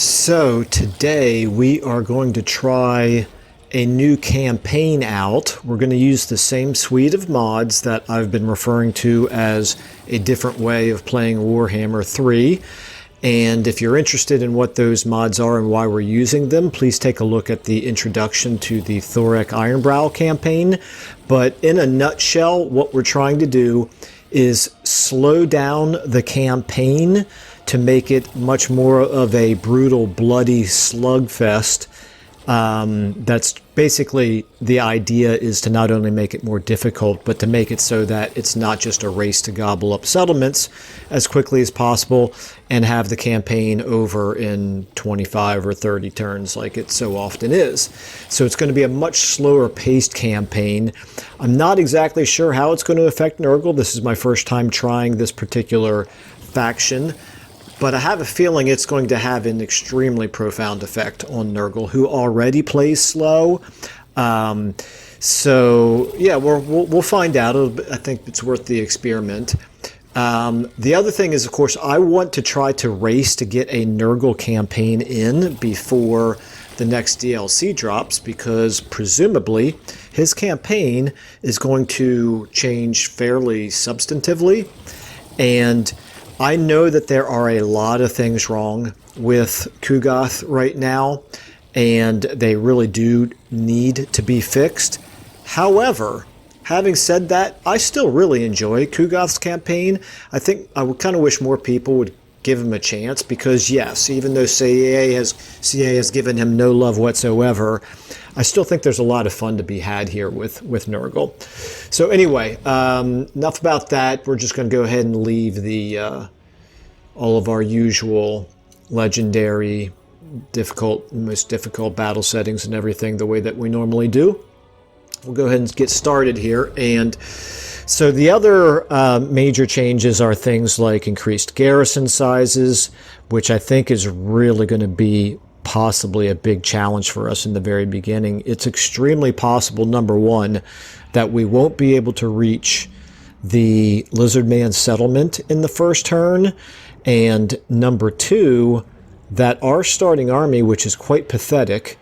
So today we are going to try a new campaign out. We're going to use the same suite of mods that I've been referring to as a different way of playing Warhammer 3. And if you're interested in what those mods are and why we're using them, please take a look at the introduction to the Thorek Ironbrow campaign. But in a nutshell, what we're trying to do is slow down the campaign to make it much more of a brutal, bloody slugfest. That's basically the idea, is to not only make it more difficult, but to make it so that it's not just a race to gobble up settlements as quickly as possible and have the campaign over in 25 or 30 turns like it so often is. So it's going to be a much slower paced campaign. I'm not exactly sure how it's going to affect Nurgle. This is my first time trying this particular faction, but I have a feeling it's going to have an extremely profound effect on Nurgle, who already plays slow. So yeah, we'll find out. I think it's worth the experiment. The other thing is, of course, I want to try to race to get a Nurgle campaign in before the next DLC drops, because presumably his campaign is going to change fairly substantively. And I know that there are a lot of things wrong with Kugoth right now, and they really do need to be fixed. However, having said that, I still really enjoy Kugoth's campaign. I think I would kind of wish more people would give him a chance, because yes, even though CA has given him no love whatsoever, I still think there's a lot of fun to be had here with Nurgle. So anyway, enough about that. We're just going to go ahead and leave the all of our usual legendary, most difficult battle settings and everything the way that we normally do. We'll go ahead and get started here. And so the other major changes are things like increased garrison sizes, which I think is really going to be possibly a big challenge for us in the very beginning. It's extremely possible, number one, that we won't be able to reach the Lizardman settlement in the first turn, and number two, that our starting army, which is quite pathetic,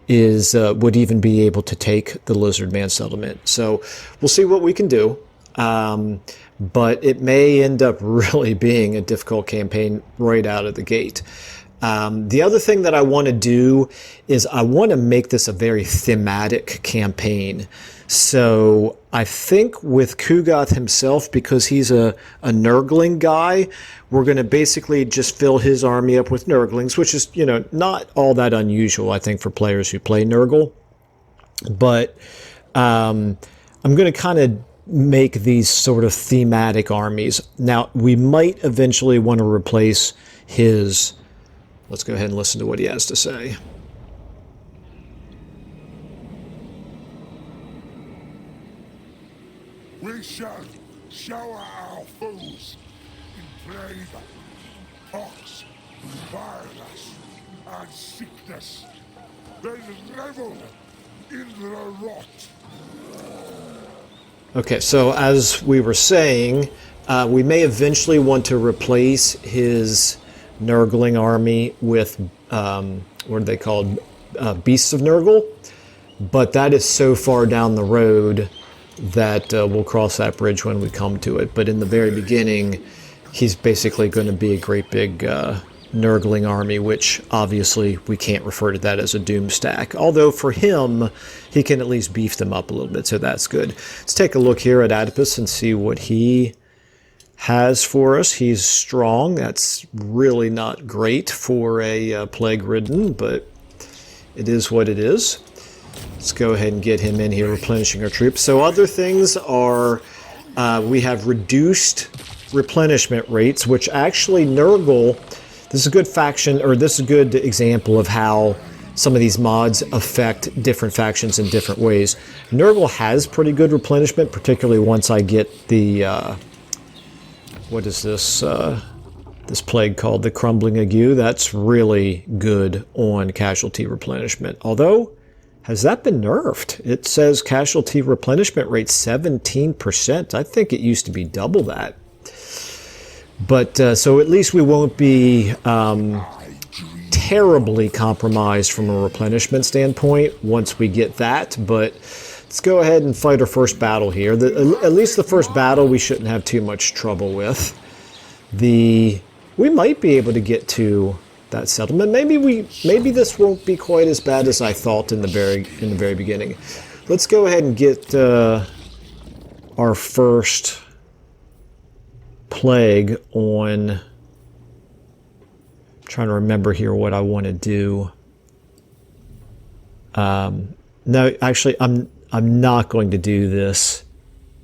would even be able to take the Lizardman settlement. So we'll see what we can do, but it may end up really being a difficult campaign right out of the gate. The other thing that I want to do is I want to make this a very thematic campaign. So I think with Kugoth himself, because he's a Nurgling guy, we're going to basically just fill his army up with Nurglings, which is, not all that unusual, I think, for players who play Nurgle. But I'm going to kind of make these sort of thematic armies. Now, we might eventually want to replace his... Let's go ahead and listen to what he has to say. We shall shower our foes in plague, pox, violence, and sickness. Then revel in the rot. Okay, so as we were saying, we may eventually want to replace his Nurgling army with, what are they called? Beasts of Nurgle. But that is so far down the road that we'll cross that bridge when we come to it. But in the very beginning, he's basically going to be a great big Nurgling army, which obviously we can't refer to that as a doom stack. Although for him, he can at least beef them up a little bit, so that's good. Let's take a look here at Oedipus and see what he has for us. He's strong. That's really not great for a plague-ridden, but it is what it is. Let's go ahead and get him in here, replenishing our troops. So other things are, we have reduced replenishment rates, which actually Nurgle, this is a good faction, or this is a good example of how some of these mods affect different factions in different ways. Nurgle has pretty good replenishment, particularly once I get the... what is this this plague called? The Crumbling Ague. That's really good on casualty replenishment. Although, has that been nerfed? It says casualty replenishment rate 17%. I think it used to be double that. But so at least we won't be terribly compromised from a replenishment standpoint once we get that, but let's go ahead and fight our first battle here. At least the first battle we shouldn't have too much trouble with. We might be able to get to that settlement. Maybe this won't be quite as bad as I thought in the very beginning. Let's go ahead and get our first plague on. I'm trying to remember here what I want to do. No, actually, I'm not going to do this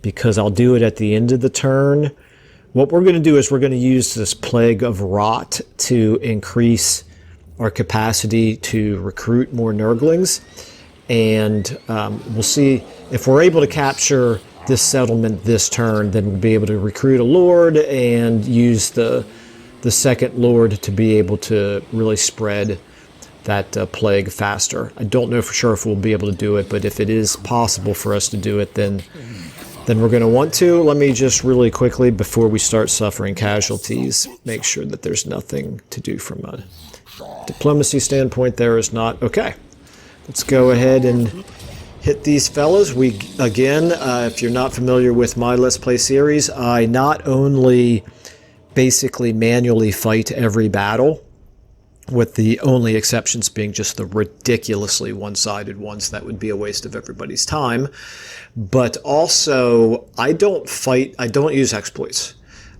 because I'll do it at the end of the turn. What we're going to do is we're going to use this Plague of Rot to increase our capacity to recruit more Nurglings. And we'll see if we're able to capture this settlement this turn, then we'll be able to recruit a Lord and use the second Lord to be able to really spread that plague faster. I don't know for sure if we'll be able to do it, but if it is possible for us to do it, then we're going to want to. Let me just really quickly, before we start suffering casualties, make sure that there's nothing to do from a diplomacy standpoint. There is not. Okay, let's go ahead and hit these fellas. Again, if you're not familiar with my Let's Play series, I not only basically manually fight every battle, with the only exceptions being just the ridiculously one-sided ones that would be a waste of everybody's time. But also, I don't use exploits.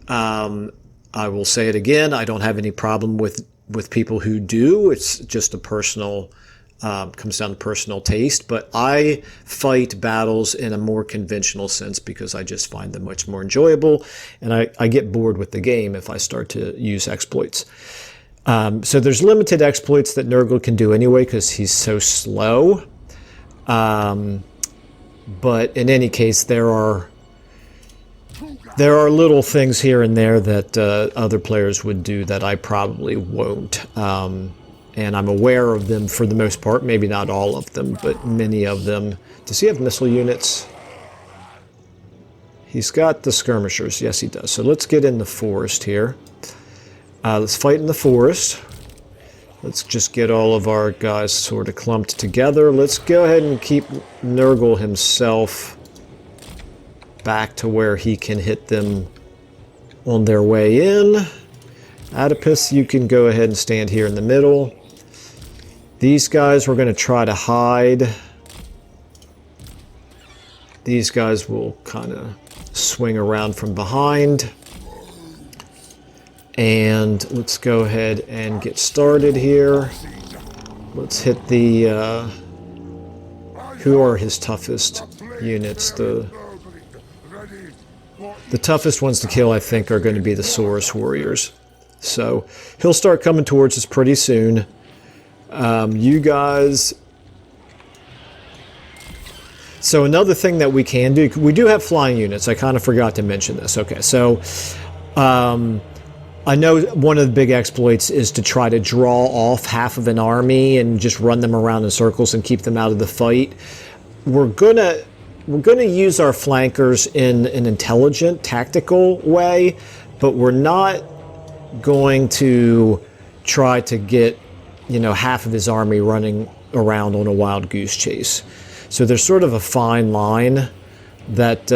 I will say it again, I don't have any problem with people who do. It's just a personal, comes down to personal taste. But I fight battles in a more conventional sense because I just find them much more enjoyable. And I get bored with the game if I start to use exploits. So there's limited exploits that Nurgle can do anyway because he's so slow. But in any case, there are little things here and there that other players would do that I probably won't. And I'm aware of them for the most part. Maybe not all of them, but many of them. Does he have missile units? He's got the skirmishers. Yes, he does. So let's get in the forest here. Let's fight in the forest. Let's just get all of our guys sort of clumped together. Let's go ahead and keep Nurgle himself back to where he can hit them on their way in. Oedipus, you can go ahead and stand here in the middle. These guys we're going to try to hide. These guys will kind of swing around from behind. And let's go ahead and get started here. Let's hit the... who are his toughest units? The toughest ones to kill, I think, are going to be the Saurus warriors. So he'll start coming towards us pretty soon. You guys... So another thing that we can do... We do have flying units. I kind of forgot to mention this. Okay, so... I know one of the big exploits is to try to draw off half of an army and just run them around in circles and keep them out of the fight. We're gonna use our flankers in an intelligent, tactical way, but we're not going to try to get, half of his army running around on a wild goose chase. So there's sort of a fine line that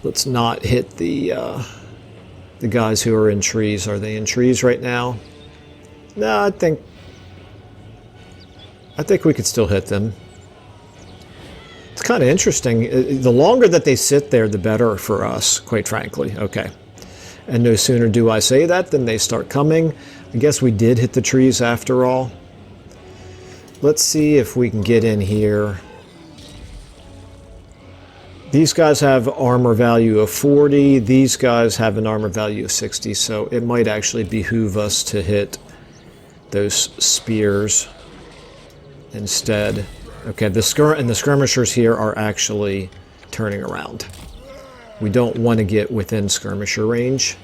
let's not hit the guys who are in trees. Are they in trees right now? No, I think we could still hit them. It's kind of interesting. The longer that they sit there, the better for us, quite frankly. Okay. And no sooner do I say that than they start coming. I guess we did hit the trees after all. Let's see if we can get in here. These guys have armor value of 40. These guys have an armor value of 60, so it might actually behoove us to hit those spears instead. Okay, the skirmishers here are actually turning around. We don't want to get within skirmisher range.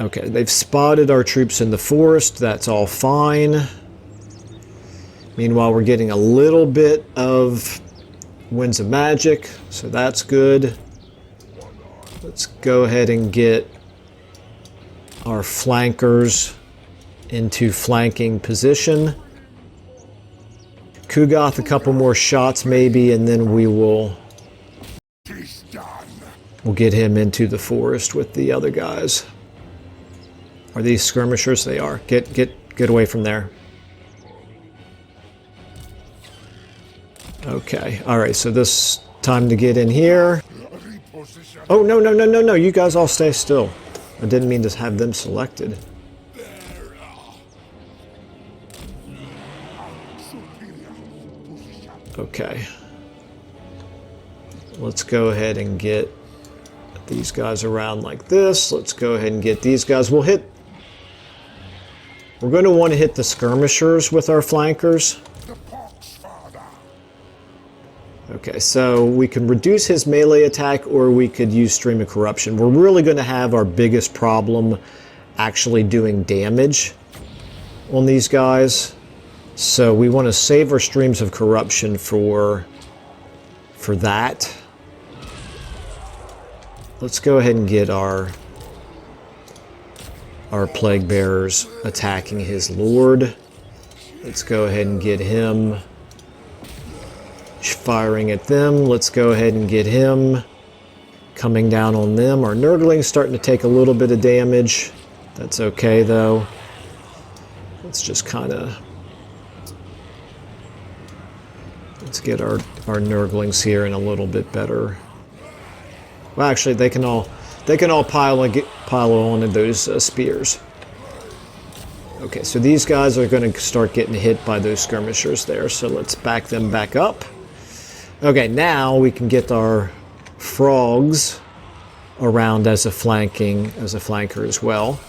Okay, they've spotted our troops in the forest. That's all fine. Meanwhile, we're getting a little bit of Winds of Magic, so that's good. Let's go ahead and get our flankers into flanking position. Kugoth, a couple more shots maybe, and then we'll get him into the forest with the other guys. Are these skirmishers? They are. Get away from there. Okay. All right. So this time to get in here. Oh, no, no, no, no, no. You guys all stay still. I didn't mean to have them selected. Okay. Let's go ahead and get these guys around like this. Let's go ahead and get these guys. We're going to want to hit the skirmishers with our flankers. Okay, so we can reduce his melee attack, or we could use Stream of Corruption. We're really going to have our biggest problem actually doing damage on these guys. So we want to save our Streams of Corruption for that. Let's go ahead and get our Plague Bearers attacking his Lord. Let's go ahead and get him firing at them. Let's go ahead and get him coming down on them. Our Nurgling's starting to take a little bit of damage. That's okay though. Let's just kind of... Let's get our Nurglings here in a little bit better. Well, actually, they can all pile onto those spears. Okay, so these guys are going to start getting hit by those skirmishers there. So let's back them back up. Okay, now we can get our frogs around as a flanker as well.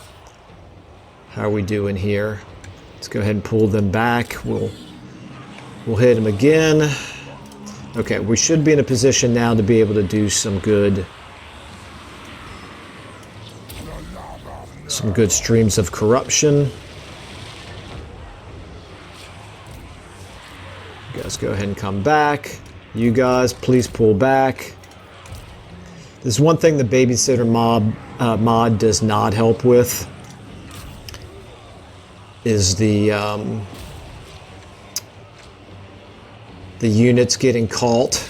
How are we doing here? Let's go ahead and pull them back. We'll hit them again. Okay, we should be in a position now to be able to do some good streams of corruption. You guys go ahead and come back. You guys, please pull back. There's one thing the Babysitter mod does not help with, is the units getting caught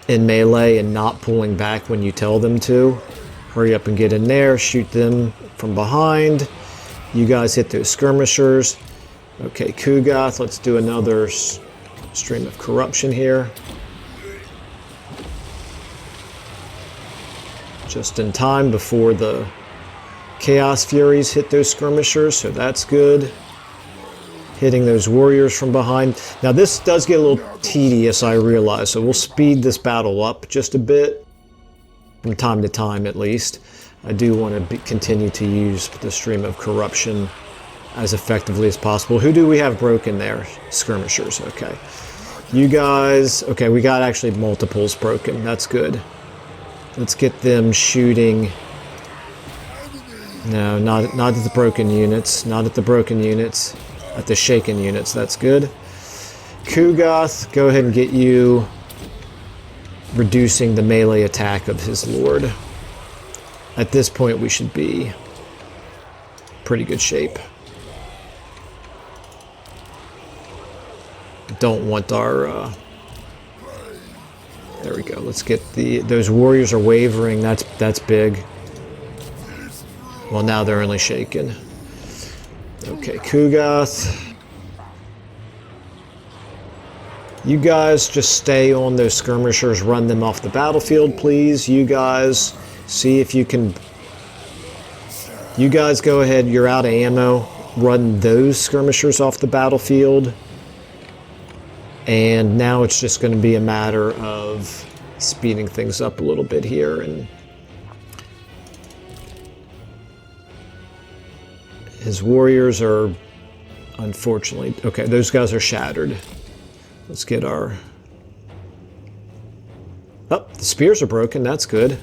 in melee and not pulling back when you tell them to. Hurry up and get in there, shoot them from behind. You guys hit those skirmishers. Okay, Kugoth, let's do another stream of corruption here. Just in time before the Chaos Furies hit those skirmishers, so that's good. Hitting those warriors from behind. Now this does get a little tedious, I realize, so we'll speed this battle up just a bit, from time to time at least. I do want to continue to use the stream of corruption as effectively as possible. Who do we have broken there? Skirmishers, okay. You guys, okay, we got actually multiples broken, that's good. Let's get them shooting. No, not at the broken units, not at the broken units. At the shaken units, that's good. Kugoth, go ahead and get you reducing the melee attack of his lord. At this point, we should be pretty good shape. Don't want our... there we go. Let's get those warriors are wavering. That's big. Well, now they're only shaken. Okay, Kugoth. You guys just stay on those skirmishers, run them off the battlefield, please. You guys, see if you can... You guys go ahead, you're out of ammo. Run those skirmishers off the battlefield. And now it's just going to be a matter of speeding things up a little bit here. And his warriors are, unfortunately... Okay, those guys are shattered. Let's get our... Oh, the spears are broken. That's good.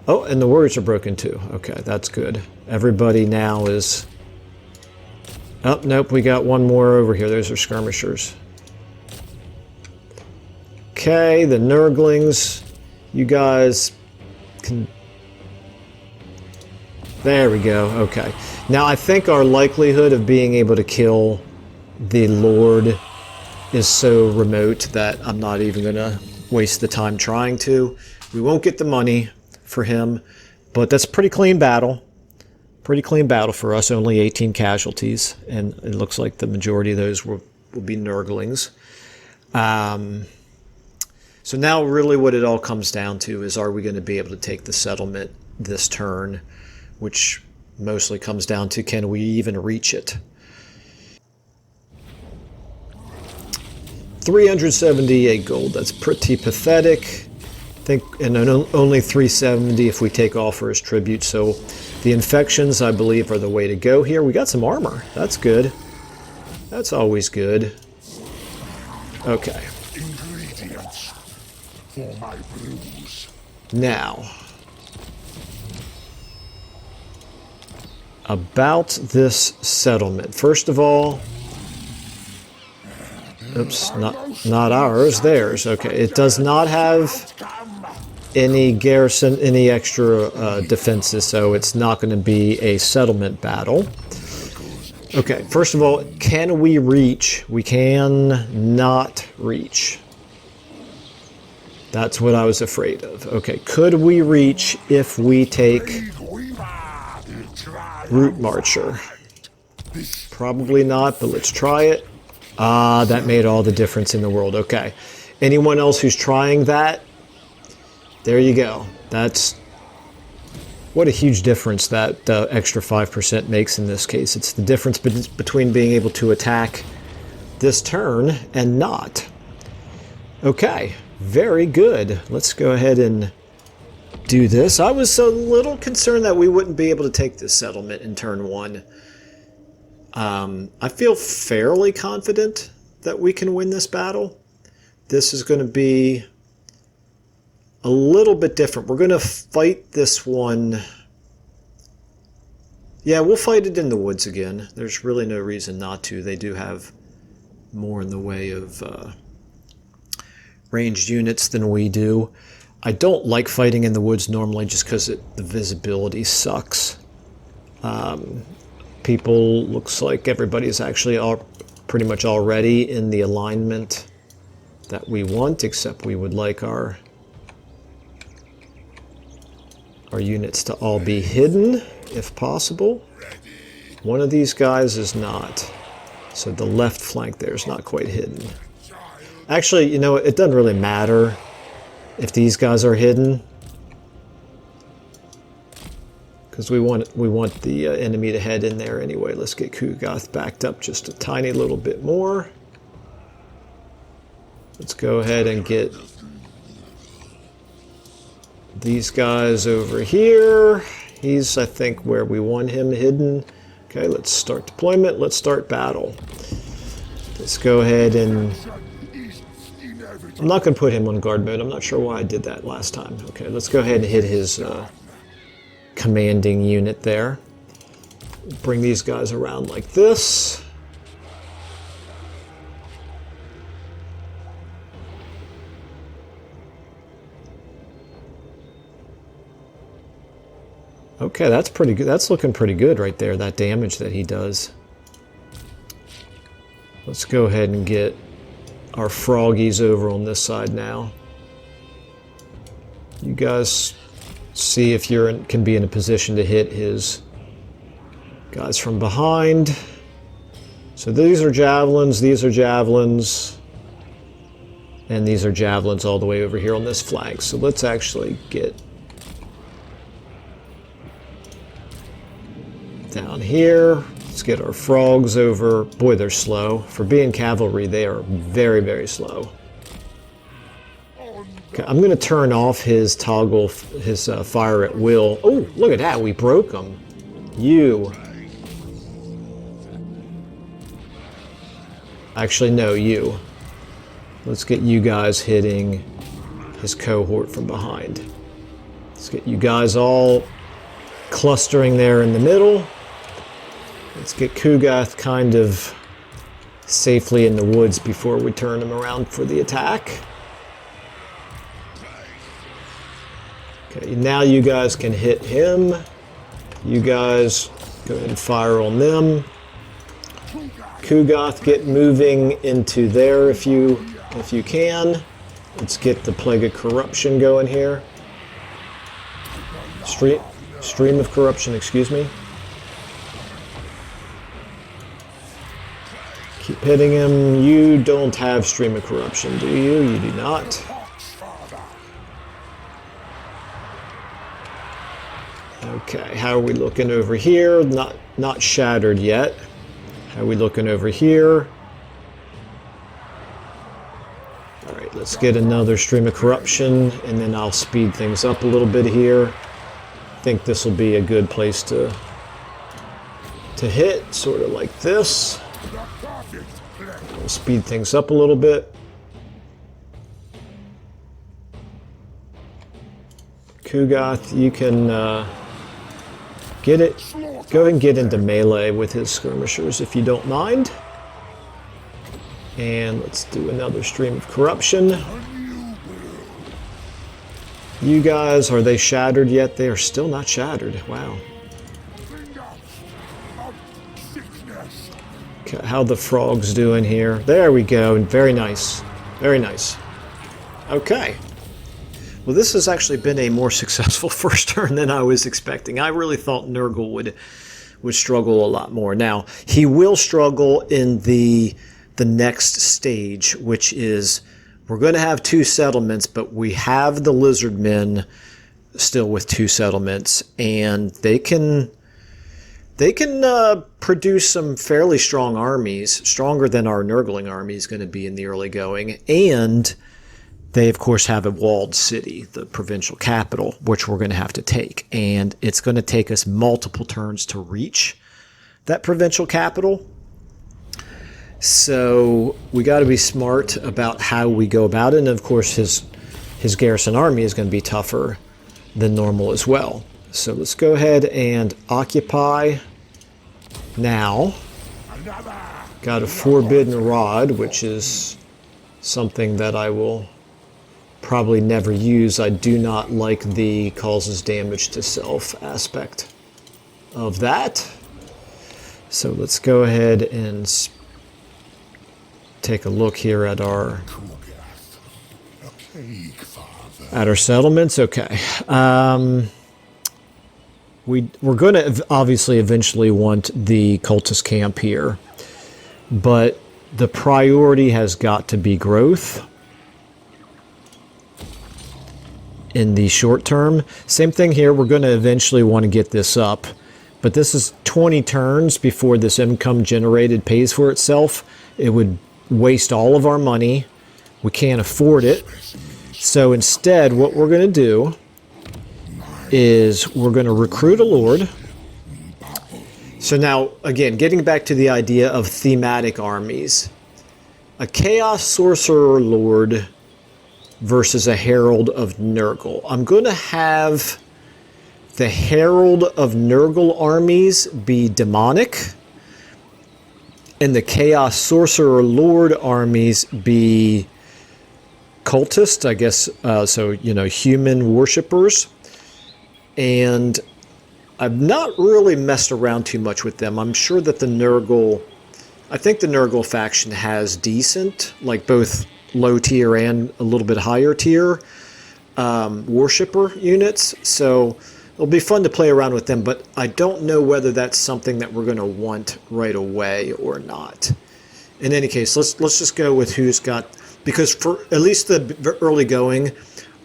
Oh, and the warriors are broken too. Okay, that's good. Everybody now is... Oh, nope, we got one more over here. Those are skirmishers. Okay, the Nurglings You guys can... There we go. Okay. Now I think our likelihood of being able to kill the Lord is so remote that I'm not even going to waste the time trying to. We won't get the money for him, but that's a pretty clean battle. Pretty clean battle for us. Only 18 casualties, and it looks like the majority of those will be Nurglings. So now really what it all comes down to is, are we going to be able to take the settlement this turn, which mostly comes down to, can we even reach it? 378 gold, that's pretty pathetic. I think, and only 370 if we take Offerer's Tribute, so the infections, I believe, are the way to go here. We got some armor, that's good. That's always good. Okay. Ingredients for my brews. Now, about this settlement. First of all, oops, not ours, theirs. Okay, it does not have any garrison, any extra defenses, so it's not going to be a settlement battle. Okay, first of all, can we reach? We can not reach. That's what I was afraid of. Okay, could we reach if we take Root Marcher? Probably not, but let's try it. Ah, that made all the difference in the world. Okay. Anyone else who's trying that? There you go. That's... What a huge difference that extra 5% makes in this case. It's the difference between being able to attack this turn and not. Okay. Very good. Let's go ahead and do this. I was a little concerned that we wouldn't be able to take this settlement in turn 1. I feel fairly confident that we can win this battle. This is going to be a little bit different. We're going to fight this one. Yeah, we'll fight it in the woods again. There's really no reason not to. They do have more in the way of ranged units than we do. I don't like fighting in the woods normally just because the visibility sucks. People, looks like everybody's actually pretty much already in the alignment that we want, except we would like our units to all be hidden, if possible. One of these guys is not. So the left flank there is not quite hidden. Actually, you know, it doesn't really matter if these guys are hidden, because we want the enemy to head in there anyway. Let's get Kugath backed up just a tiny little bit more. Let's go ahead and get these guys over here. He's, I think, where we want him hidden. Okay, let's start deployment. Let's start battle. Let's go ahead and... I'm not going to put him on guard mode. I'm not sure why I did that last time. Okay, let's go ahead and hit his commanding unit there. Bring these guys around like this. Okay, that's pretty good. That's looking pretty good right there, that damage that he does. Let's go ahead and get our froggies over on this side now. You guys see if can be in a position to hit his guys from behind. So these are javelins, and these are javelins all the way over here on this flank. So let's actually get down here. Let's get our frogs over. Boy, they're slow. For being cavalry, they are very, very slow. Okay, I'm going to turn off his toggle, his fire at will. Oh, look at that. We broke him. You. Actually, no, you. Let's get you guys hitting his cohort from behind. Let's get you guys all clustering there in the middle. Let's get Kugath kind of safely in the woods before we turn him around for the attack. Okay, now you guys can hit him. You guys go ahead and fire on them. Kugoth, get moving into there if you can. Let's get the Plague of Corruption going here. Stream of Corruption, excuse me. Keep hitting him. You don't have Stream of Corruption, do you? You do not. Okay, how are we looking over here? Not shattered yet. How are we looking over here? All right, let's get another Stream of Corruption, and then I'll speed things up a little bit here. I think this will be a good place to hit, sort of like this. We'll speed things up a little bit. Kugoth, you can get it. Go ahead and get into melee with his skirmishers if you don't mind. And let's do another Stream of Corruption. You guys, are they shattered yet? They are still not shattered. Wow. Okay, how the frogs doing here? There we go. Very nice. Very nice. Okay. Well, this has actually been a more successful first turn than I was expecting. I really thought Nurgle would struggle a lot more. Now, he will struggle in the next stage, which is we're going to have 2 settlements, but we have the lizard men still with 2 settlements, and they can produce some fairly strong armies, stronger than our Nurgling army is going to be in the early going, and they, of course, have a walled city, the provincial capital, which we're going to have to take. And it's going to take us multiple turns to reach that provincial capital. So we got to be smart about how we go about it. And, of course, his garrison army is going to be tougher than normal as well. So let's go ahead and occupy now. Got a Forbidden Rod, which is something that I will probably never use. I do not like the causes damage to self aspect of that. So let's go ahead and take a look here at our settlements. Okay. We're going to obviously eventually want the cultist camp here, but the priority has got to be growth in the short term. Same thing here. We're going to eventually want to get this up, but this is 20 turns before this income generated pays for itself. It would waste all of our money. We can't afford it. So instead, what we're going to do is we're going to recruit a lord. So now, again, getting back to the idea of thematic armies, a Chaos Sorcerer Lord versus a Herald of Nurgle. I'm going to have the Herald of Nurgle armies be demonic, and the Chaos Sorcerer Lord armies be cultist, I guess, so, human worshippers. And I've not really messed around too much with them. I'm sure that I think the Nurgle faction has decent, like both low tier and a little bit higher tier worshipper units. So it'll be fun to play around with them, but I don't know whether that's something that we're going to want right away or not. In any case, let's just go with who's got, because for at least the early going,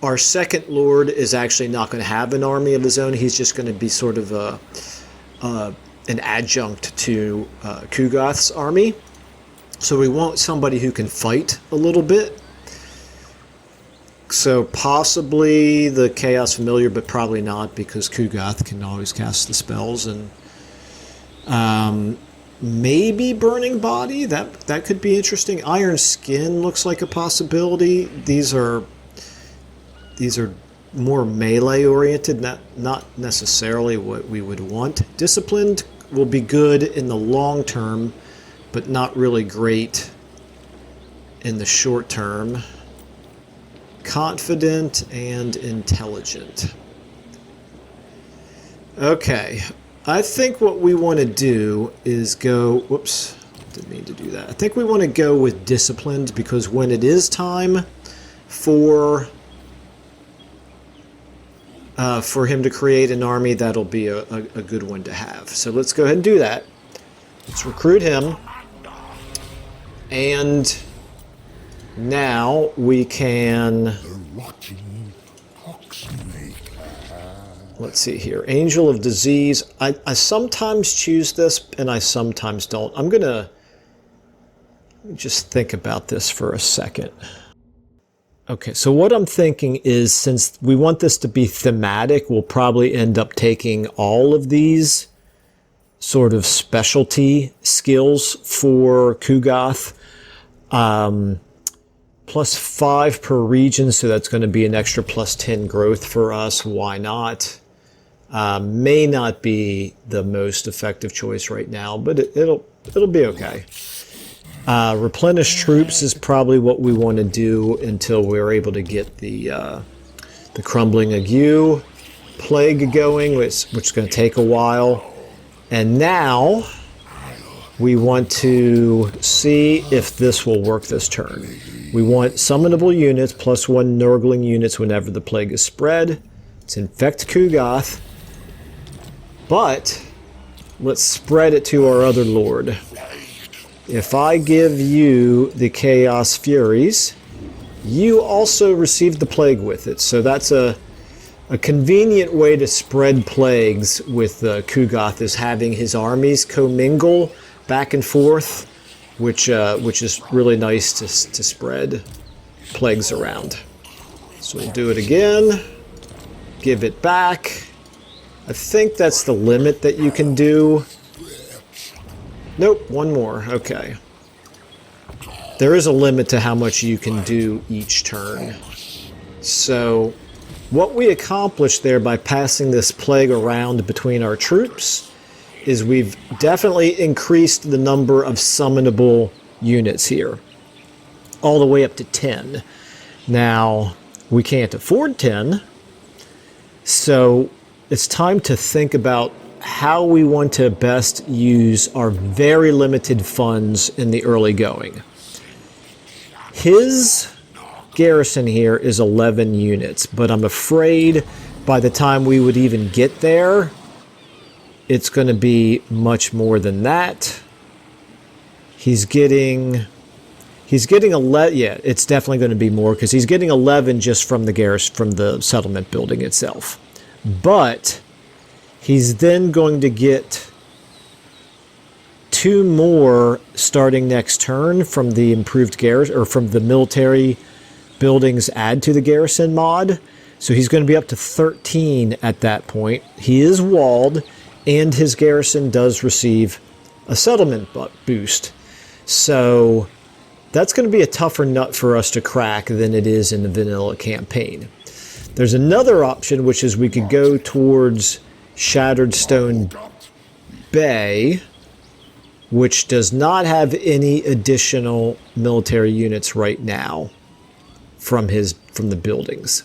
our second lord is actually not going to have an army of his own. He's just going to be sort of an adjunct to Kugoth's army. So we want somebody who can fight a little bit. So possibly the Chaos Familiar, but probably not, because Kugoth can always cast the spells. And maybe Burning Body, that could be interesting. Iron Skin looks like a possibility. These are more melee oriented, not necessarily what we would want. Disciplined will be good in the long term, but not really great in the short term. Confident and intelligent. Okay, I think what we want to do is go... Whoops, didn't mean to do that. I think we want to go with Disciplined, because when it is time for him to create an army, that'll be a good one to have. So let's go ahead and do that. Let's recruit him. And now we can... Let's see here. Angel of Disease. I sometimes choose this and I sometimes don't. I'm going to just think about this for a second. Okay, so what I'm thinking is, since we want this to be thematic, we'll probably end up taking all of these sort of specialty skills for Kugath. +5 per region, so that's going to be an extra +10 growth for us. Why not? May not be the most effective choice right now, but it'll be okay. Replenish troops is probably what we want to do until we're able to get the Crumbling Ague Plague going, which is going to take a while. And now we want to see if this will work this turn. We want summonable units +1 Nurgling units whenever the plague is spread. Let's infect Kugath. But let's spread it to our other lord. If I give you the Chaos Furies, you also receive the plague with it. So that's a convenient way to spread plagues with Kugath, is having his armies commingle back and forth, which is really nice to spread plagues around. So we'll do it again. Give it back. I think that's the limit that you can do. Nope, one more. Okay. There is a limit to how much you can do each turn. So what we accomplished there by passing this plague around between our troops is we've definitely increased the number of summonable units here, all the way up to 10. Now, we can't afford 10, so it's time to think about how we want to best use our very limited funds in the early going. His garrison here is 11 units, but I'm afraid by the time we would even get there, it's going to be much more than that. He's getting 11. Yeah, it's definitely going to be more, because he's getting 11 just from the garrison, from the settlement building itself. But he's then going to get 2 more starting next turn from the improved garrison, or from the military buildings add to the garrison mod. So he's going to be up to 13 at that point. He is walled, and his garrison does receive a settlement boost. So that's going to be a tougher nut for us to crack than it is in the vanilla campaign. There's another option, which is we could go towards Shattered Stone Bay, which does not have any additional military units right now from the buildings.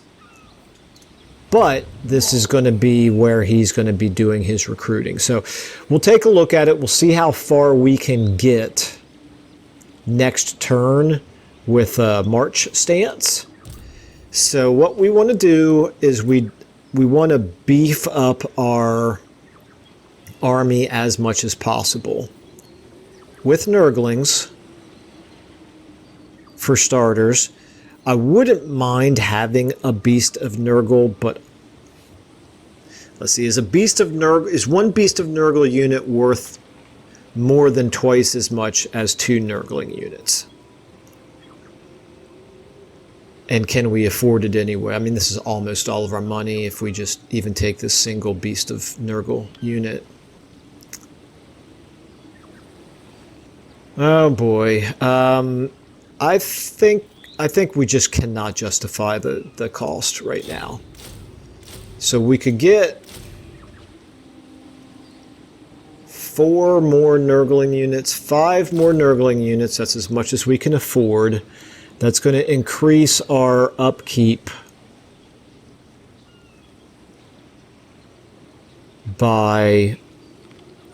But this is going to be where he's going to be doing his recruiting. So we'll take a look at it. We'll see how far we can get next turn with a march stance. So what we want to do is we want to beef up our army as much as possible with Nurglings, for starters. I wouldn't mind having a Beast of Nurgle, but let's see, is one Beast of Nurgle unit worth more than twice as much as 2 Nurgling units? And can we afford it anyway? I mean, this is almost all of our money if we just even take this single Beast of Nurgle unit. Oh boy. I think we just cannot justify the cost right now. So we could get 4 more Nurgling units, 5 more Nurgling units. That's as much as we can afford. That's going to increase our upkeep by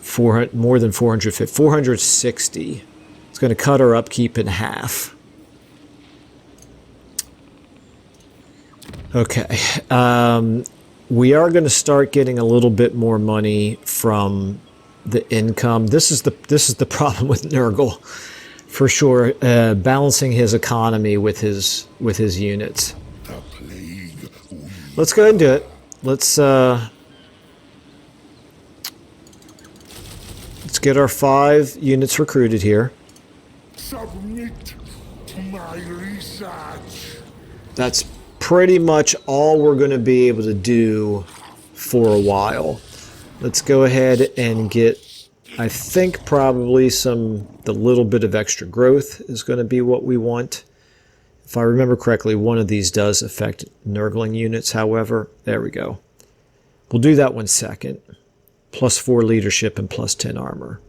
400, more than 450, 460. It's going to cut our upkeep in half. Okay. We are going to start getting a little bit more money from the income. This is the problem with Nurgle, for sure. Balancing his economy with his units. Let's go ahead and do it. Let's get our 5 units recruited here. Submit to my research. That's pretty much all we're going to be able to do for a while. Let's go ahead and get, I think probably the little bit of extra growth is going to be what we want. If I remember correctly, one of these does affect Nurgling units, however. There we go. We'll do that one second. +4 leadership and +10 armor.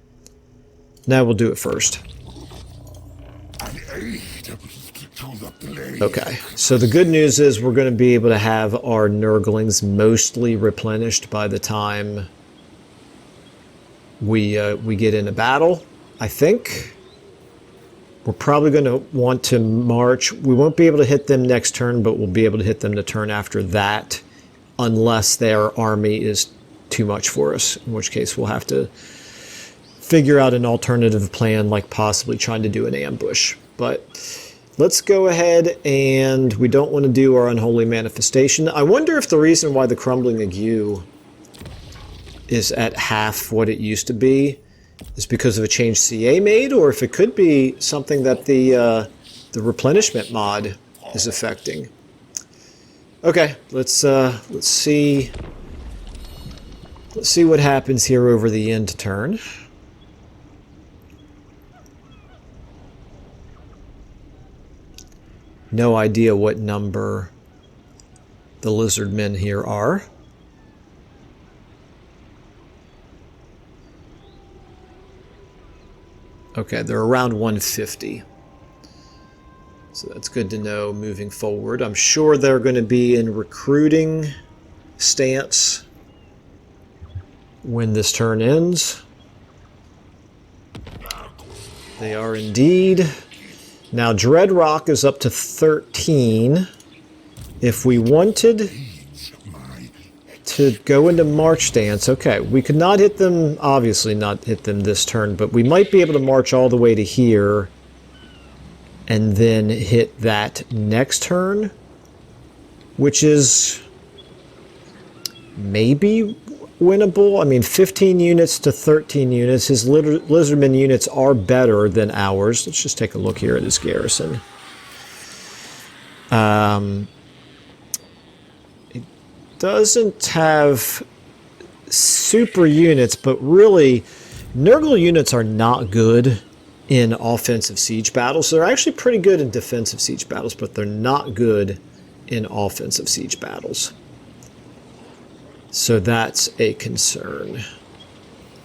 Now we'll do it first. An aid to the plague. Okay, so the good news is we're going to be able to have our Nurglings mostly replenished by the time we get into battle, I think. We're probably going to want to march. We won't be able to hit them next turn, but we'll be able to hit them the turn after that, unless their army is too much for us, in which case we'll have to figure out an alternative plan, like possibly trying to do an ambush. But let's go ahead, and we don't want to do our Unholy Manifestation. I wonder if the reason why the Crumbling Ague is at half what it used to be is because of a change CA made, or if it could be something that the replenishment mod is affecting. Okay, let's see. Let's see what happens here over the end turn. No idea what number the lizard men here are. Okay, they're around 150. So that's good to know moving forward. I'm sure they're going to be in recruiting stance when this turn ends. They are indeed. Now Dreadrock is up to 13. If we wanted to go into march stance, okay, we could not hit them, obviously not hit them this turn, but we might be able to march all the way to here and then hit that next turn, which is maybe winnable. I mean, 15 units to 13 units. His lizardmen units are better than ours. Let's just take a look here at his garrison. It doesn't have super units, but really, Nurgle units are not good in offensive siege battles. They're actually pretty good in defensive siege battles, but they're not good in offensive siege battles. So that's a concern.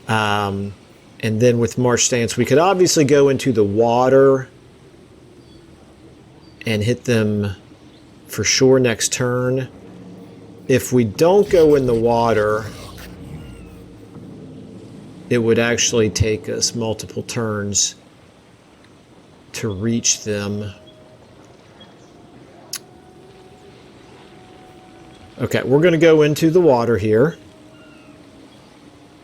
And then with march stance, we could obviously go into the water and hit them for sure next turn. If we don't go in the water, it would actually take us multiple turns to reach them. Okay, we're going to go into the water here.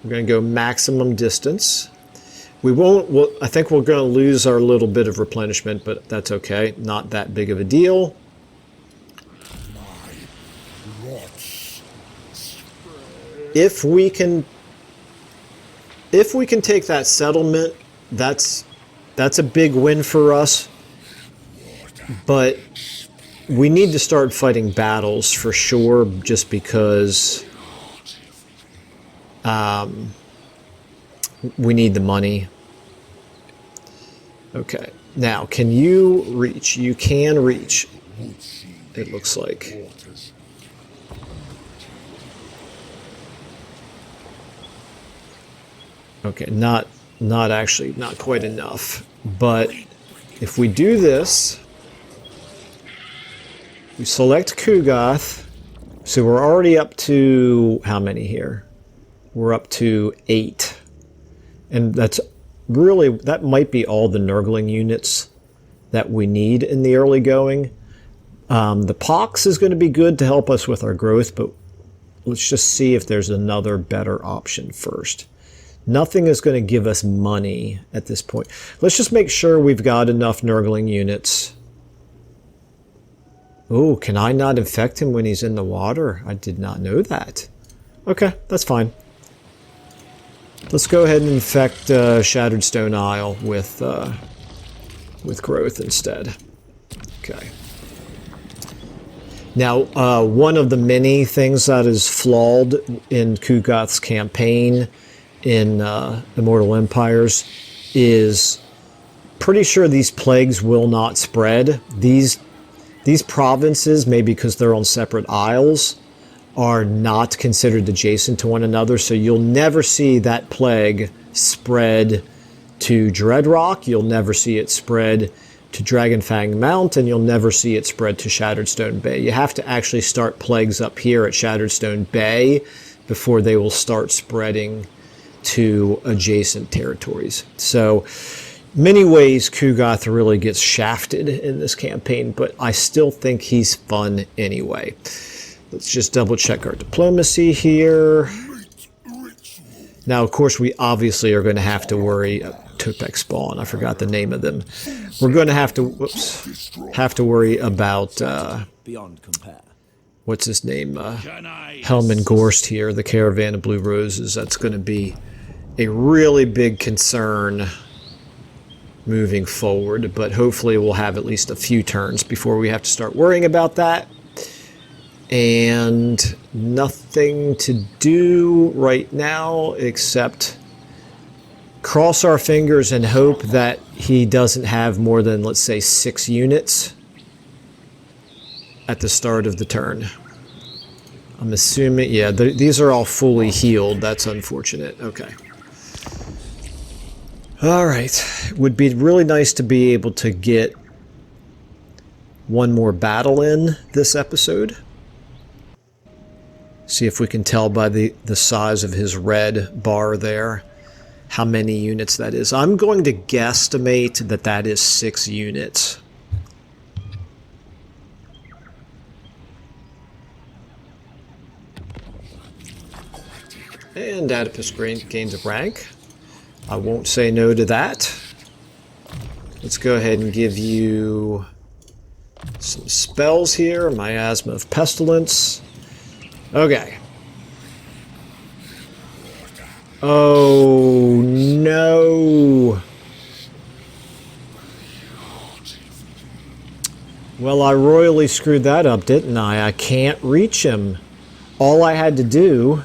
We're going to go maximum distance. We won't, I think we're going to lose our little bit of replenishment, but that's okay. Not that big of a deal. If we can take that settlement, that's a big win for us. But we need to start fighting battles for sure, just because we need the money. Okay, now can you reach? You can reach, it looks like. Okay, not actually, not quite enough. But if we do this, we select Kugoth, so we're already up to how many here? we're up to 8. And that's really, that might be all the Nurgling units that we need in the early going. The Pox is going to be good to help us with our growth, but let's just see if there's another better option first. Nothing is going to give us money at this point. Let's just make sure we've got enough Nurgling units. Oh, can I not infect him when he's in the water? I did not know that. Okay, that's fine. Let's go ahead and infect Shattered Stone Isle with growth instead. Okay. Now, one of the many things that is flawed in Kugoth's campaign in Immortal Empires is pretty sure these plagues will not spread. These provinces, maybe because they're on separate isles, are not considered adjacent to one another, so you'll never see that plague spread to Dreadrock, you'll never see it spread to Dragonfang Mount, and you'll never see it spread to Shattered Stone Bay. You have to actually start plagues up here at Shattered Stone Bay before they will start spreading to adjacent territories. So, many ways Kugoth really gets shafted in this campaign, but I still think he's fun anyway. Let's just double check our diplomacy here. Now, of course, we obviously are going to have to worry. Topek spawn, I forgot the name of them. We're going to have to, worry about, Beyond compare. What's his name? Helman Gorst here, the Caravan of Blue Roses. That's going to be a really big concern moving forward, but hopefully we'll have at least a few turns before we have to start worrying about that. And nothing to do right now except cross our fingers and hope that he doesn't have more than, let's say, 6 units at the start of the turn. I'm assuming, yeah, these are all fully healed. That's unfortunate. Okay. All right. Would be really nice to be able to get one more battle in this episode. See if we can tell by the size of his red bar there how many units that is. I'm going to guesstimate that that is 6 units. And Adipus gains a rank. I won't say no to that. Let's go ahead and give you some spells here. Miasma of Pestilence. Okay. Oh, no. Well, I royally screwed that up, didn't I? I can't reach him. All I had to do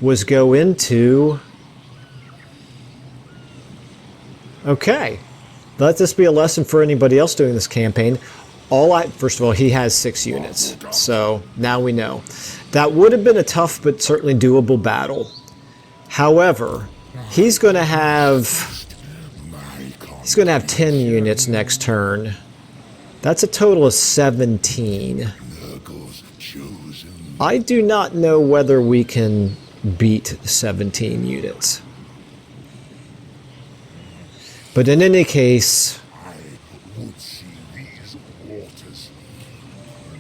was go into... Okay. Let this be a lesson for anybody else doing this campaign. First of all, he has 6 units, so now we know. That would have been a tough but certainly doable battle. However, he's going to have 10 units next turn. That's a total of 17. I do not know whether we can beat 17 units. But in any case,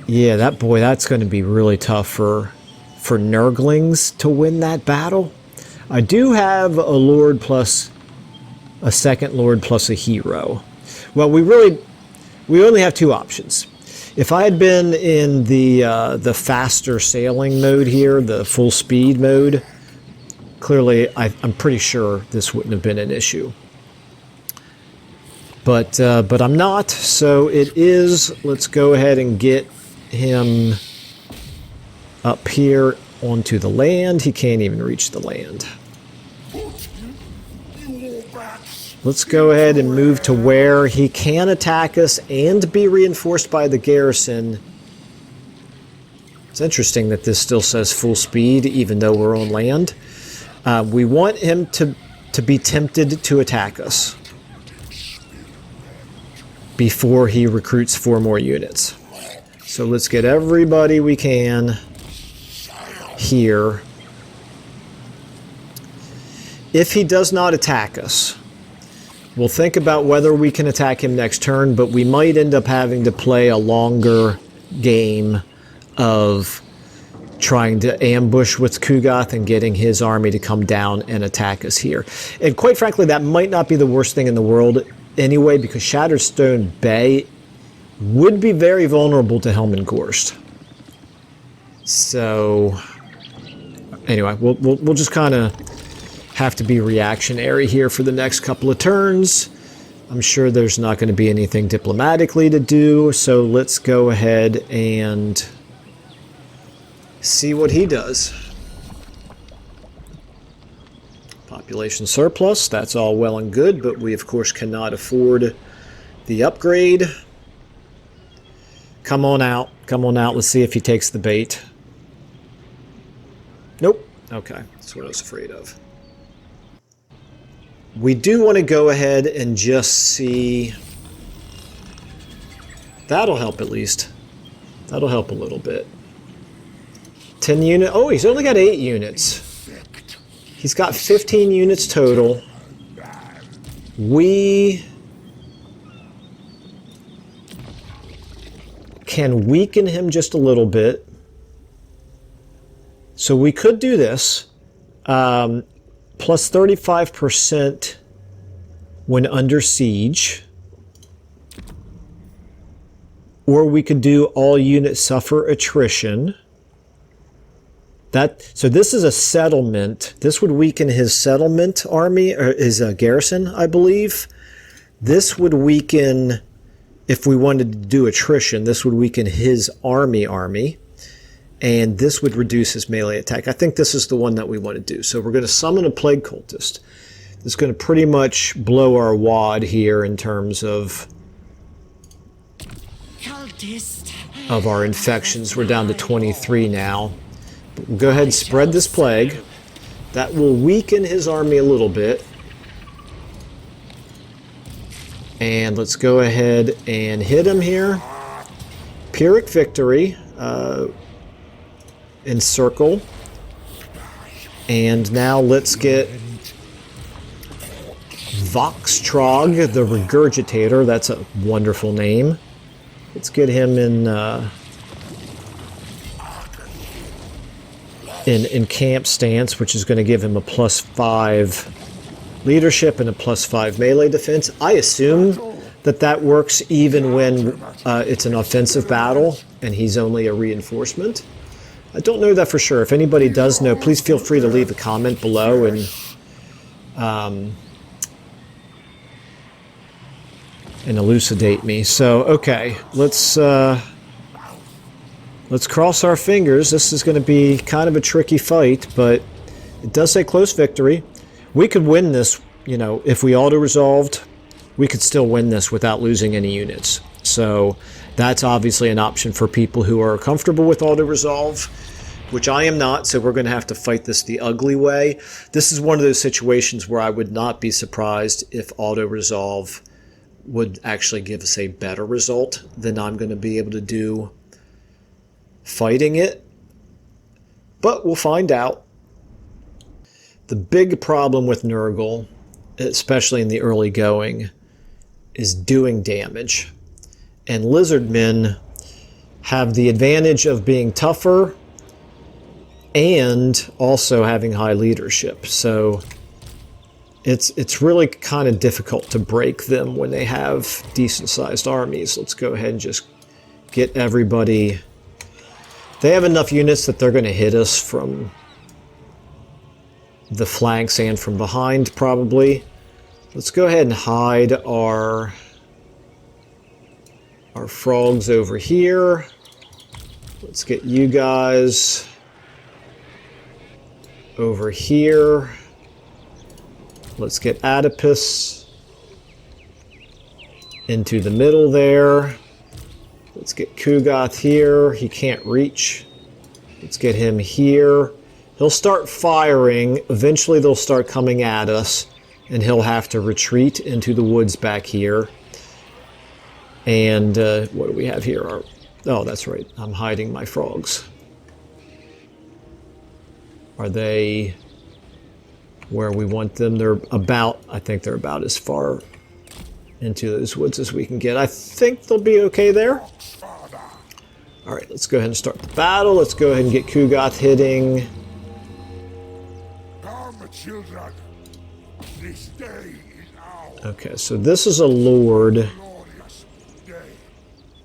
yeah, that's going to be really tough for Nurglings to win that battle. I do have a Lord plus a second Lord plus a hero. Well, we only have 2 options. If I had been in the faster sailing mode here, the full speed mode, clearly I'm pretty sure this wouldn't have been an issue. But I'm not, so it is. Let's go ahead and get him up here onto the land. He can't even reach the land. Let's go ahead and move to where he can attack us and be reinforced by the garrison. It's interesting that this still says full speed even though we're on land. We want him to be tempted to attack us before he recruits 4 more units. So let's get everybody we can here. If he does not attack us, we'll think about whether we can attack him next turn, but we might end up having to play a longer game of trying to ambush with Kugath and getting his army to come down and attack us here. And quite frankly, that might not be the worst thing in the world anyway, because Shattered Stone Bay would be very vulnerable to Helmengorst. So, anyway, we'll just kind of have to be reactionary here for the next couple of turns. I'm sure there's not going to be anything diplomatically to do, so let's go ahead and see what he does. Population surplus, that's all well and good, but we of course cannot afford the upgrade. Come on out, let's see if he takes the bait. Nope, okay, that's what I was afraid of. We do want to go ahead and just see. That'll help at least. That'll help a little bit. 10 unit. Oh, he's only got 8 units. He's got 15 units total. We can weaken him just a little bit. So we could do this. Plus 35% when under siege. Or we could do all units suffer attrition. So this is a settlement. This would weaken his settlement army, or his garrison, I believe. This would weaken, if we wanted to do attrition, this would weaken his army. And this would reduce his melee attack. I think this is the one that we want to do. So we're going to summon a Plague Cultist. It's going to pretty much blow our wad here in terms of our infections. We're down to 23 now. But we'll go ahead and spread this plague. That will weaken his army a little bit. And let's go ahead and hit him here. Pyrrhic victory. Encircle. And now let's get Voxtrog, the Regurgitator. That's a wonderful name. Let's get him in camp stance, which is going to give him a +5 leadership and a +5 melee defense. I assume that works even when it's an offensive battle and he's only a reinforcement. I don't know that for sure. If anybody does know, please feel free to leave a comment below and elucidate me. So, okay, let's cross our fingers. This is going to be kind of a tricky fight, but it does say close victory. We could win this, if we auto-resolved, we could still win this without losing any units. So that's obviously an option for people who are comfortable with auto-resolve, which I am not, so we're going to have to fight this the ugly way. This is one of those situations where I would not be surprised if auto-resolve would actually give us a better result than I'm going to be able to do fighting it. But we'll find out. The big problem with Nurgle, especially in the early going, is doing damage. And Lizardmen have the advantage of being tougher and also having high leadership. So it's really kind of difficult to break them when they have decent sized armies. Let's go ahead and just get everybody. They have enough units that they're going to hit us from the flanks and from behind probably. Let's go ahead and hide our frogs over here. Let's get you guys over here. Let's get Adipus into the middle there. Let's get Kugath here. He can't reach. Let's get him here. He'll start firing. Eventually they'll start coming at us, and he'll have to retreat into the woods back here. And what do we have here? Oh, that's right. I'm hiding my frogs. Are they where we want them. They're about, I think they're about as far into those woods as we can get. I think they'll be okay there. All right, let's go ahead and start the battle. Let's go ahead and get Kugoth hitting. Come, children. This day is ours. Okay, so this is a lord. Glorious day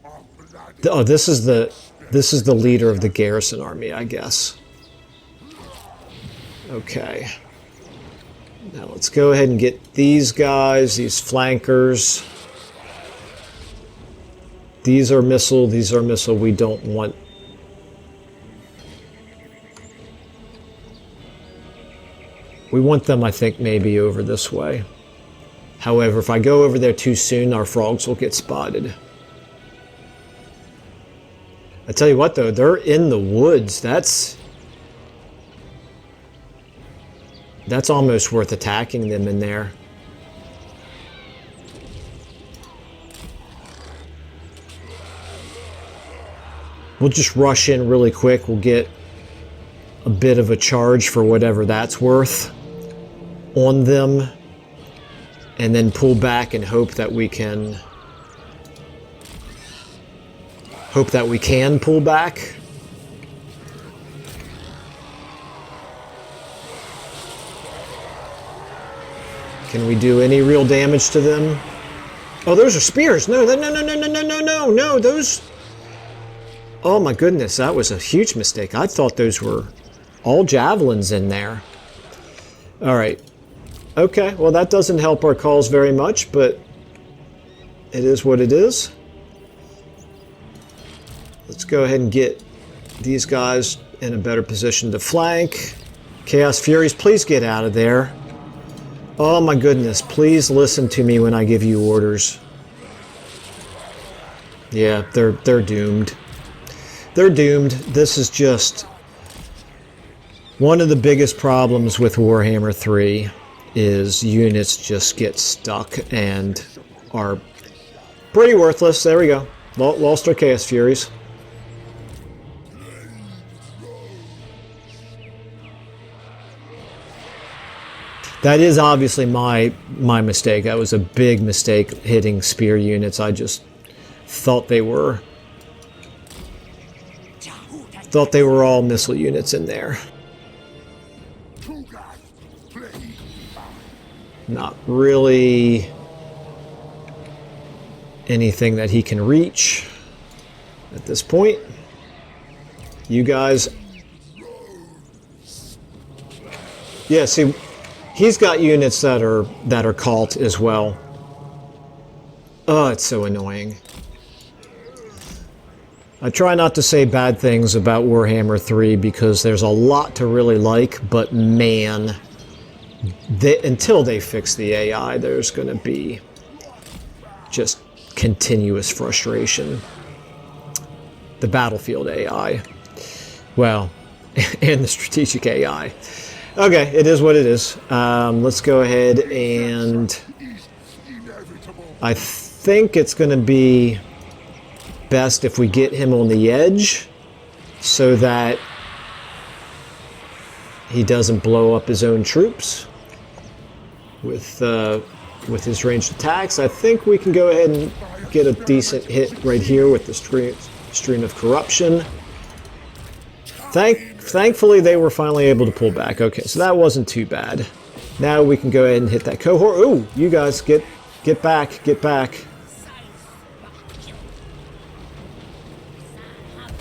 of blood. Oh, this is the leader of the garrison army, I guess. Okay. Now let's go ahead and get these guys, these flankers. These are missile, these are missile. We don't want... We want them, I think, maybe over this way. However, if I go over there too soon, our frogs will get spotted. I tell you what, though, they're in the woods. That's almost worth attacking them in there. We'll just rush in really quick. We'll get a bit of a charge for whatever that's worth on them, and then pull back and hope that we can pull back. Can we do any real damage to them? Oh, those are spears. No, no, those... Oh my goodness, that was a huge mistake. I thought those were all javelins in there. All right. Okay, well that doesn't help our cause very much, but it is what it is. Let's go ahead and get these guys in a better position to flank. Chaos Furies, please get out of there. Oh my goodness, please listen to me when I give you orders. Yeah, they're doomed. They're doomed. This is just one of the biggest problems with Warhammer 3 is units just get stuck and are pretty worthless. There we go. Lost our Chaos Furies. That is obviously my mistake. That was a big mistake hitting spear units. I just thought they were all missile units in there. Not really anything that he can reach at this point. You guys... Yeah, see, he's got units that are cult as well. Oh, it's so annoying. I try not to say bad things about Warhammer 3 because there's a lot to really like, but man, until they fix the AI, there's going to be just continuous frustration. The battlefield AI. Well, and the strategic AI. Okay, it is what it is. Let's go ahead and... I think it's going to be best if we get him on the edge so that he doesn't blow up his own troops with his ranged attacks. I think we can go ahead and get a decent hit right here with the stream of corruption. Thankfully they were finally able to pull back. Okay, so that wasn't too bad. Now we can go ahead and hit that cohort. Ooh, you guys get back, get back.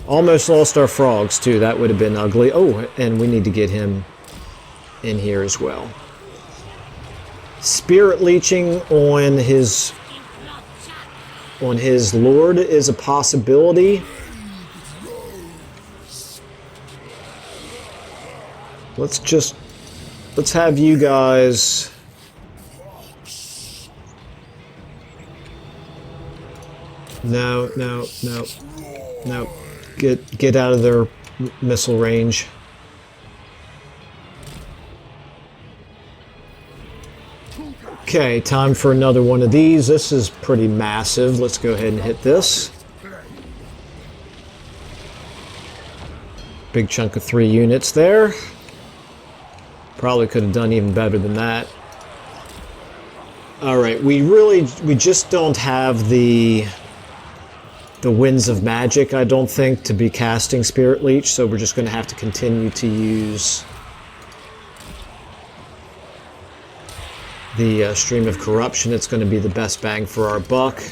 Almost lost our frogs too. That would have been ugly. Oh, and we need to get him in here as well. Spirit leeching on his lord is a possibility. Let's have you guys... No. Get out of their missile range. Okay, time for another one of these. This is pretty massive. Let's go ahead and hit this. Big chunk of 3 units there. Probably could have done even better than that. All right, we just don't have the Winds of Magic, I don't think, to be casting Spirit Leech, so we're just going to have to continue to use the Stream of Corruption. It's going to be the best bang for our buck.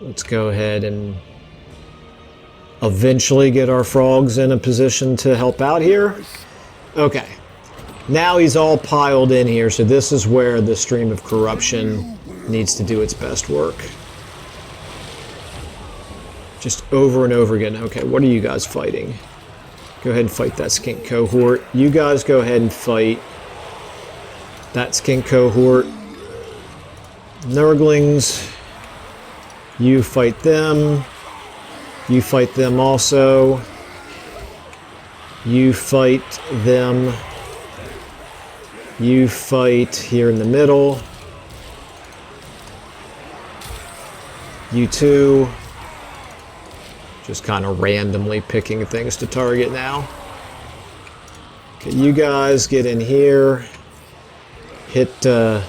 Let's go ahead and eventually get our frogs in a position to help out here. Okay. Now he's all piled in here, so this is where the Stream of Corruption needs to do its best work. Just over and over again. Okay, what are you guys fighting? Go ahead and fight that skink cohort. You guys go ahead and fight that skink cohort. Nurglings, you fight them. You fight them also. You fight them. You fight here in the middle. You two. Just kind of randomly picking things to target now. Okay, you guys get in here. Hit, okay,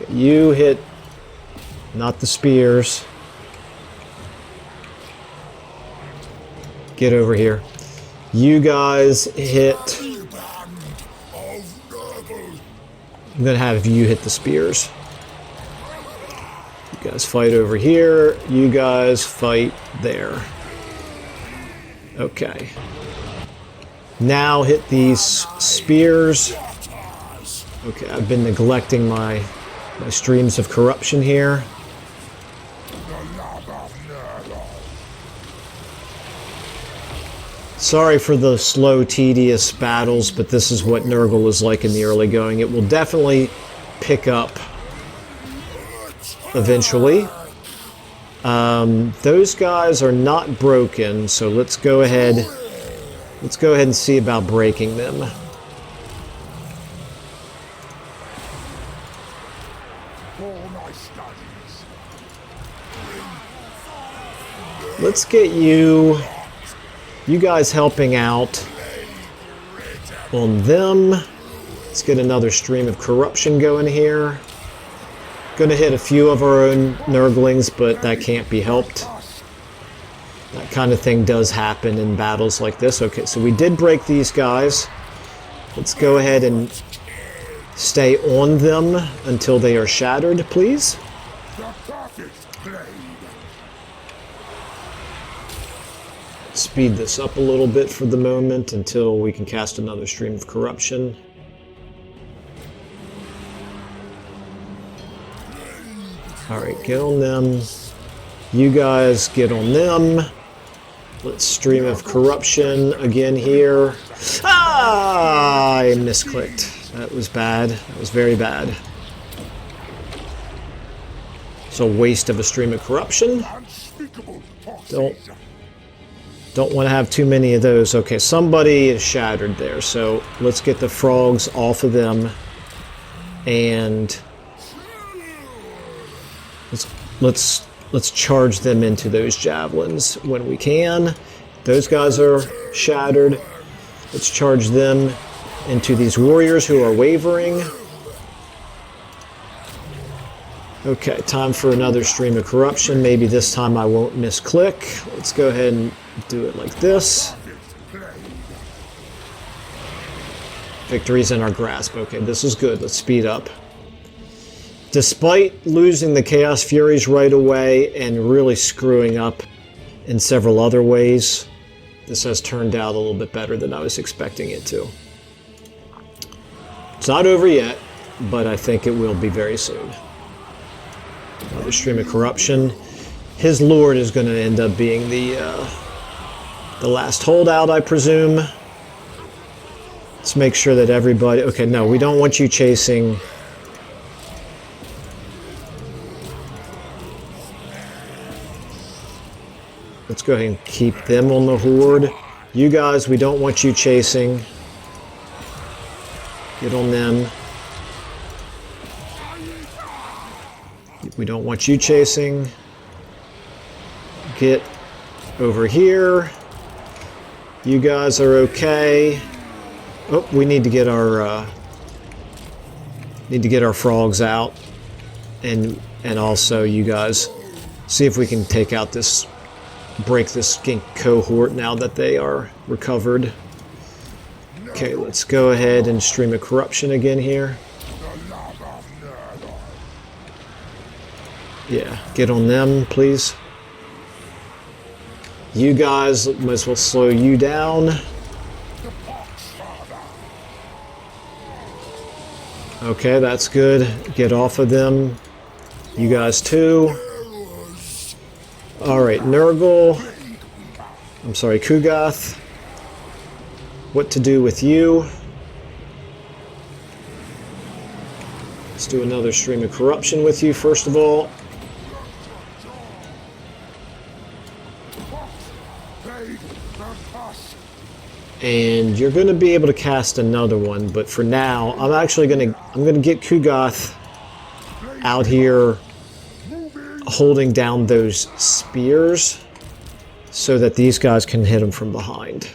you hit, not the spears. Get over here. You guys hit. I'm gonna have you hit the spears. You guys fight over here. You guys fight there. Okay. Now hit these spears. Okay, I've been neglecting my streams of corruption here. Sorry for the slow, tedious battles, but this is what Nurgle is like in the early going. It will definitely pick up eventually. Those guys are not broken, so let's go ahead and see about breaking them. Let's get you guys helping out on them. Let's get another stream of corruption going here. Gonna hit a few of our own Nurglings, but that can't be helped. That kind of thing does happen in battles like this. Okay, so we did break these guys. Let's go ahead and stay on them until they are shattered, please. Speed this up a little bit for the moment until we can cast another stream of corruption. Alright, get on them. You guys get on them. Let's stream of corruption again here. Ah! I misclicked. That was bad. That was very bad. It's a waste of a stream of corruption. Don't want to have too many of those. Okay, somebody is shattered there, so let's get the frogs off of them, and let's charge them into those javelins when we can. Those guys are shattered. Let's charge them into these warriors who are wavering. Okay, time for another stream of corruption. Maybe this time I won't misclick. Let's go ahead and do it like this. Victory's in our grasp. Okay, this is good. Let's speed up. Despite losing the Chaos Furies right away and really screwing up in several other ways, this has turned out a little bit better than I was expecting it to. It's not over yet, but I think it will be very soon. Another stream of corruption. His lord is going to end up being the last holdout, I presume. Let's make sure that everybody... Okay, no, we don't want you chasing... Let's go ahead and keep them on the horde. You guys, we don't want you chasing. Get on them. We don't want you chasing. Get over here. You guys are okay. Oh, we need to get our frogs out, and also you guys see if we can take out this, break this skink cohort now that they are recovered. Okay, let's go ahead and stream a corruption again here. Yeah, get on them, please. You guys, might as well slow you down. Okay, that's good. Get off of them. You guys too. Alright, Nurgle. I'm sorry, Kugath. What to do with you? Let's do another stream of corruption with you, first of all. And you're going to be able to cast another one, but for now, I'm going to get Kugath out here holding down those spears so that these guys can hit them from behind.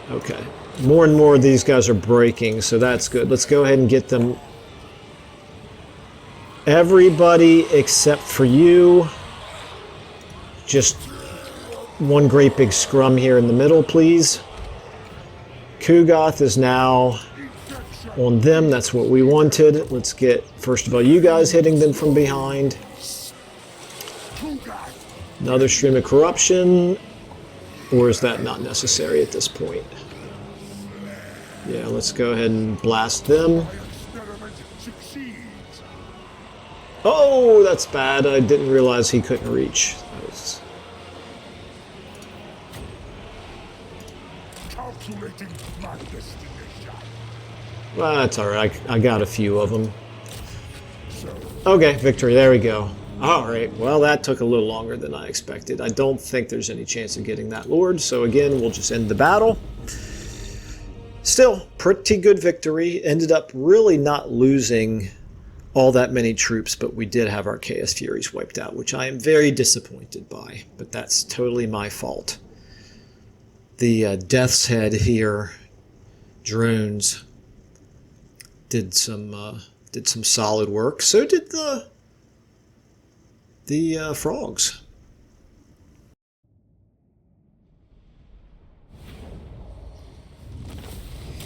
Okay. More and more of these guys are breaking, so that's good. Let's go ahead and get them. Everybody except for you. Just one great big scrum here in the middle, please. Kugath is now on them. That's what we wanted. Let's get, first of all, you guys hitting them from behind. Another stream of corruption. Or is that not necessary at this point? Yeah, let's go ahead and blast them. Oh, that's bad. I didn't realize he couldn't reach. That was... Well, that's alright. I got a few of them. Okay, victory. There we go. Alright, well that took a little longer than I expected. I don't think there's any chance of getting that Lord, so again, we'll just end the battle. Still, pretty good victory. Ended up really not losing all that many troops, but we did have our Chaos Furies wiped out, which I am very disappointed by, but that's totally my fault. The Death's Head here, drones, did some solid work. So did the frogs.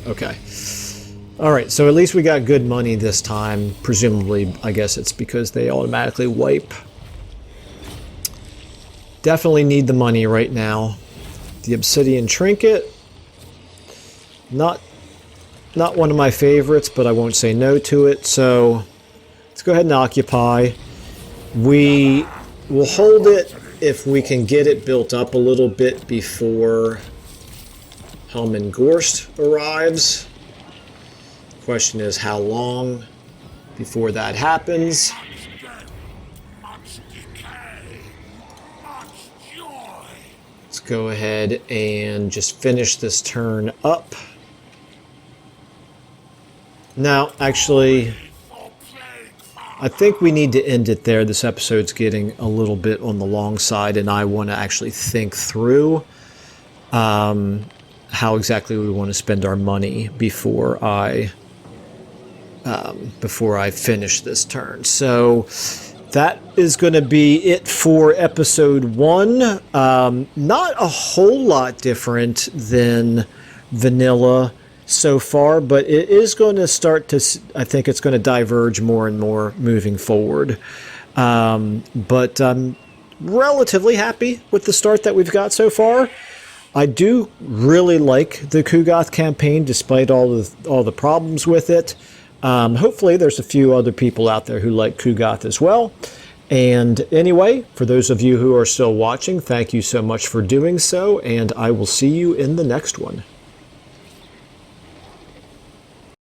Okay. All right, so at least we got good money this time. Presumably, I guess it's because they automatically wipe. Definitely need the money right now. The Obsidian Trinket. Not one of my favorites, but I won't say no to it. So let's go ahead and occupy. We will hold it if we can get it built up a little bit before Helmengorst arrives. Question is how long before that happens. Let's go ahead and just finish this turn up. Now, actually, I think we need to end it there. This episode's getting a little bit on the long side, and I want to actually think through how exactly we want to spend our money before I finish this turn. So that is going to be it for episode 1. Not a whole lot different than vanilla so far, but it is going to start to, I think it's going to diverge more and more moving forward. But I'm relatively happy with the start that we've got so far. I do really like the Kugath campaign, despite all the problems with it. Hopefully there's a few other people out there who like Kugath as well. And anyway, for those of you who are still watching, thank you so much for doing so, and I will see you in the next one.